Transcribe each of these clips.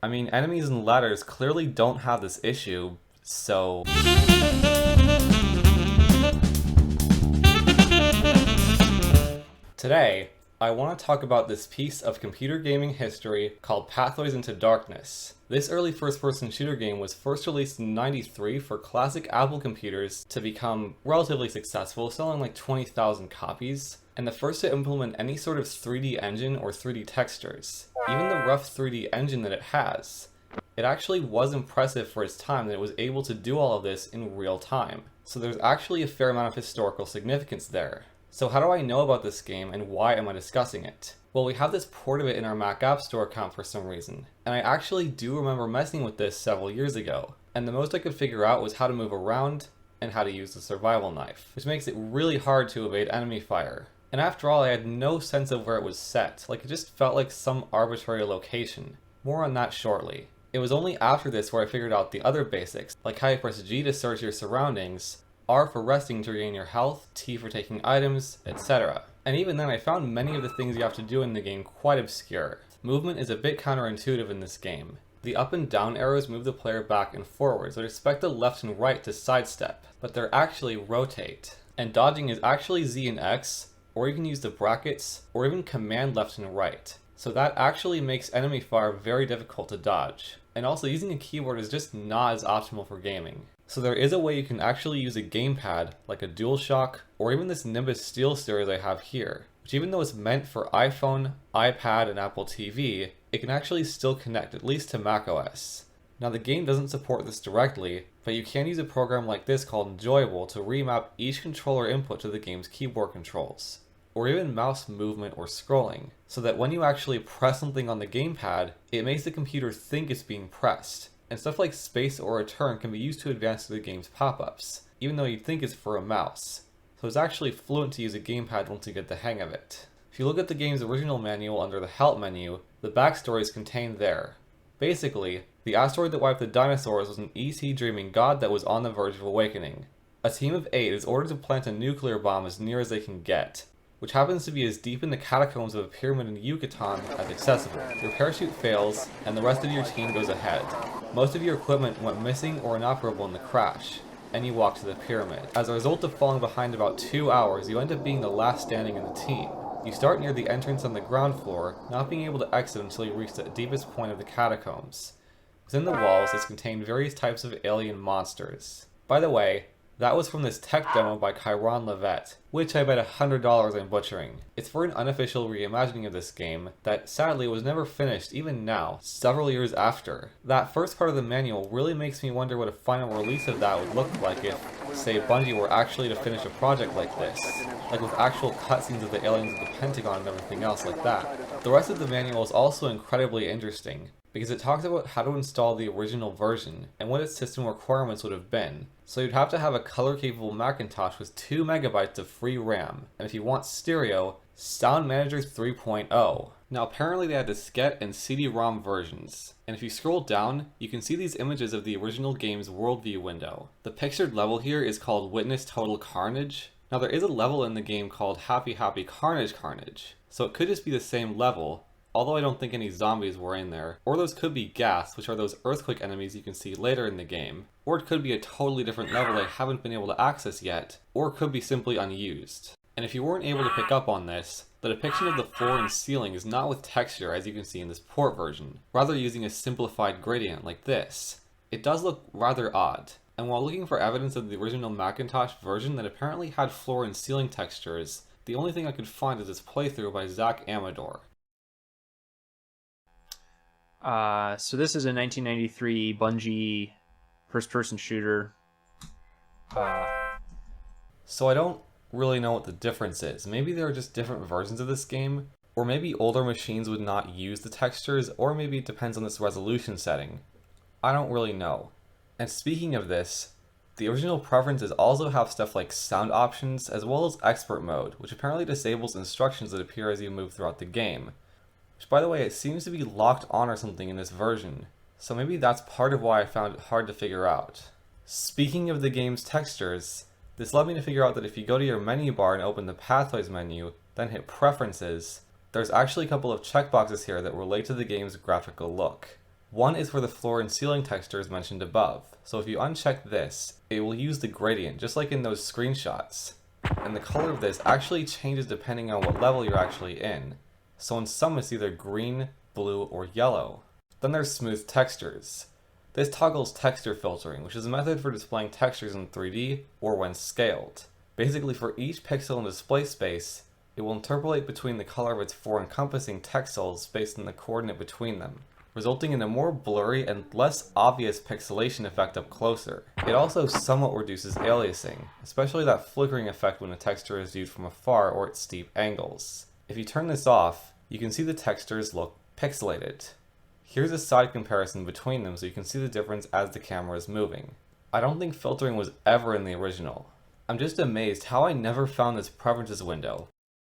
I mean, enemies and ladders clearly don't have this issue, so... Today, I want to talk about this piece of computer gaming history called Pathways into Darkness. This early first-person shooter game was first released in '93 for classic Apple computers to become relatively successful, selling like 20,000 copies, and the first to implement any sort of 3D engine or 3D textures. Even the rough 3D engine that it has, it actually was impressive for its time that it was able to do all of this in real time. So there's actually a fair amount of historical significance there. So how do I know about this game and why am I discussing it? Well, we have this port of it in our Mac App Store account for some reason, and I actually do remember messing with this several years ago, and the most I could figure out was how to move around and how to use the survival knife, which makes it really hard to evade enemy fire. And after all, I had no sense of where it was set, like it just felt like some arbitrary location. More on that shortly. It was only after this where I figured out the other basics, like how you press G to search your surroundings, R for resting to regain your health, T for taking items, etc. And even then I found many of the things you have to do in the game quite obscure. Movement is a bit counterintuitive in this game. The up and down arrows move the player back and forwards, so expect the left and right to sidestep, but they're actually rotate. And dodging is actually Z and X, or you can use the brackets, or even command left and right. So that actually makes enemy fire very difficult to dodge. And also using a keyboard is just not as optimal for gaming. So there is a way you can actually use a gamepad, like a DualShock, or even this Nimbus SteelSeries I have here, which even though it's meant for iPhone, iPad, and Apple TV, it can actually still connect, at least to macOS. Now the game doesn't support this directly, but you can use a program like this called Enjoyable to remap each controller input to the game's keyboard controls, or even mouse movement or scrolling, so that when you actually press something on the gamepad, it makes the computer think it's being pressed. And stuff like space or return can be used to advance through the game's pop-ups, even though you'd think it's for a mouse. So it's actually fluent to use a gamepad once you get the hang of it. If you look at the game's original manual under the Help menu, the backstory is contained there. Basically, the asteroid that wiped the dinosaurs was an ET dreaming god that was on the verge of awakening. A team of 8 is ordered to plant a nuclear bomb as near as they can get, which happens to be as deep in the catacombs of a pyramid in Yucatan as accessible. Your parachute fails, and the rest of your team goes ahead. Most of your equipment went missing or inoperable in the crash, and you walk to the pyramid. As a result of falling behind about 2 hours, you end up being the last standing in the team. You start near the entrance on the ground floor, not being able to exit until you reach the deepest point of the catacombs. Within the walls is contained various types of alien monsters. By the way, that was from this tech demo by Chiron Levette, which I bet $100 I'm butchering. It's for an unofficial reimagining of this game that sadly was never finished even now, several years after. That first part of the manual really makes me wonder what a final release of that would look like if, say, Bungie were actually to finish a project like this. Like with actual cutscenes of the aliens of the Pentagon and everything else like that. The rest of the manual is also incredibly interesting, because it talks about how to install the original version and what its system requirements would have been. So you'd have to have a color-capable Macintosh with 2 megabytes of free RAM, and if you want stereo, Sound Manager 3.0. Now apparently they had diskette and CD-ROM versions, and if you scroll down, you can see these images of the original game's worldview window. The pictured level here is called Witness Total Carnage. Now there is a level in the game called Happy Happy Carnage Carnage, so it could just be the same level, although I don't think any zombies were in there. Or those could be gas, which are those earthquake enemies you can see later in the game. Or it could be a totally different level I haven't been able to access yet, or it could be simply unused. And if you weren't able to pick up on this, the depiction of the floor and ceiling is not with texture as you can see in this port version, rather using a simplified gradient like this. It does look rather odd, and while looking for evidence of the original Macintosh version that apparently had floor and ceiling textures, the only thing I could find is this playthrough by Zach Amador. So this is a 1993 Bungie first-person shooter. So I don't really know what the difference is. Maybe there are just different versions of this game, or maybe older machines would not use the textures, or maybe it depends on this resolution setting. I don't really know. And speaking of this, the original preferences also have stuff like sound options, as well as expert mode, which apparently disables instructions that appear as you move throughout the game. Which, by the way, it seems to be locked on or something in this version, so maybe that's part of why I found it hard to figure out. Speaking of the game's textures, this led me to figure out that if you go to your menu bar and open the Pathways menu, then hit Preferences, there's actually a couple of checkboxes here that relate to the game's graphical look. One is for the floor and ceiling textures mentioned above. So if you uncheck this, it will use the gradient, just like in those screenshots. And the color of this actually changes depending on what level you're actually in. So in some it's either green, blue, or yellow. Then there's smooth textures. This toggles texture filtering, which is a method for displaying textures in 3D or when scaled. Basically, for each pixel in display space, it will interpolate between the color of its four encompassing texels based on the coordinate between them, resulting in a more blurry and less obvious pixelation effect up closer. It also somewhat reduces aliasing, especially that flickering effect when a texture is viewed from afar or at steep angles. If you turn this off, you can see the textures look pixelated. Here's a side comparison between them so you can see the difference as the camera is moving. I don't think filtering was ever in the original. I'm just amazed how I never found this preferences window,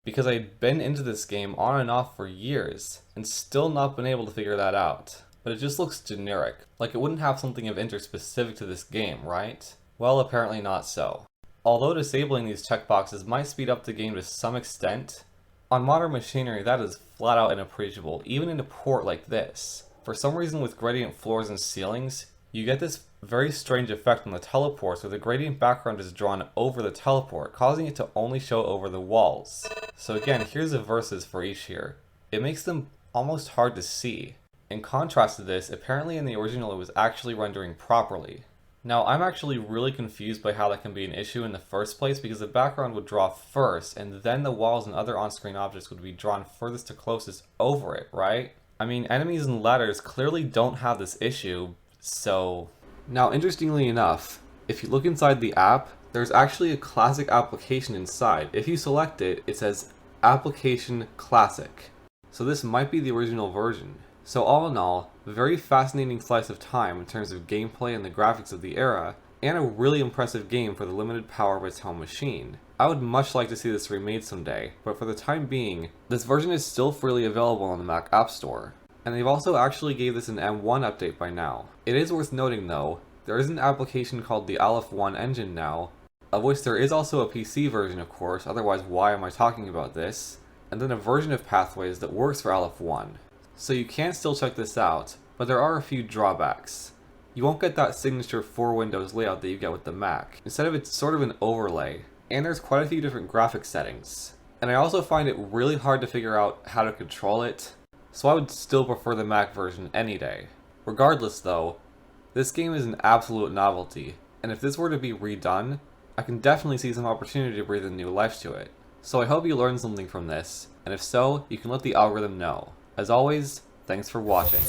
because I'd been into this game on and off for years, and still not been able to figure that out. But it just looks generic, like it wouldn't have something of interest specific to this game, right? Well, apparently not so. Although disabling these checkboxes might speed up the game to some extent, on modern machinery that is flat out inappreciable, even in a port like this. For some reason with gradient floors and ceilings, you get this very strange effect on the teleports where the gradient background is drawn over the teleport, causing it to only show over the walls. So again, here's the verses for each here. It makes them almost hard to see. In contrast to this, apparently in the original it was actually rendering properly. Now I'm actually really confused by how that can be an issue in the first place, because the background would draw first and then the walls and other on-screen objects would be drawn furthest to closest over it, right? I mean, enemies and ladders clearly don't have this issue, so... Now, interestingly enough, if you look inside the app, there's actually a classic application inside. If you select it, it says Application Classic. So this might be the original version. So all in all, a very fascinating slice of time in terms of gameplay and the graphics of the era, and a really impressive game for the limited power of its home machine. I would much like to see this remade someday, but for the time being, this version is still freely available on the Mac App Store. And they've also actually gave this an M1 update by now. It is worth noting though, there is an application called the Aleph 1 engine now, of which there is also a PC version of course, otherwise why am I talking about this? And then a version of Pathways that works for Aleph 1. So you can still check this out, but there are a few drawbacks. You won't get that signature 4 windows layout that you get with the Mac. Instead of it's sort of an overlay, and there's quite a few different graphic settings. And I also find it really hard to figure out how to control it, so I would still prefer the Mac version any day. Regardless though, this game is an absolute novelty, and if this were to be redone, I can definitely see some opportunity to breathe a new life to it. So I hope you learned something from this, and if so, you can let the algorithm know. As always, thanks for watching.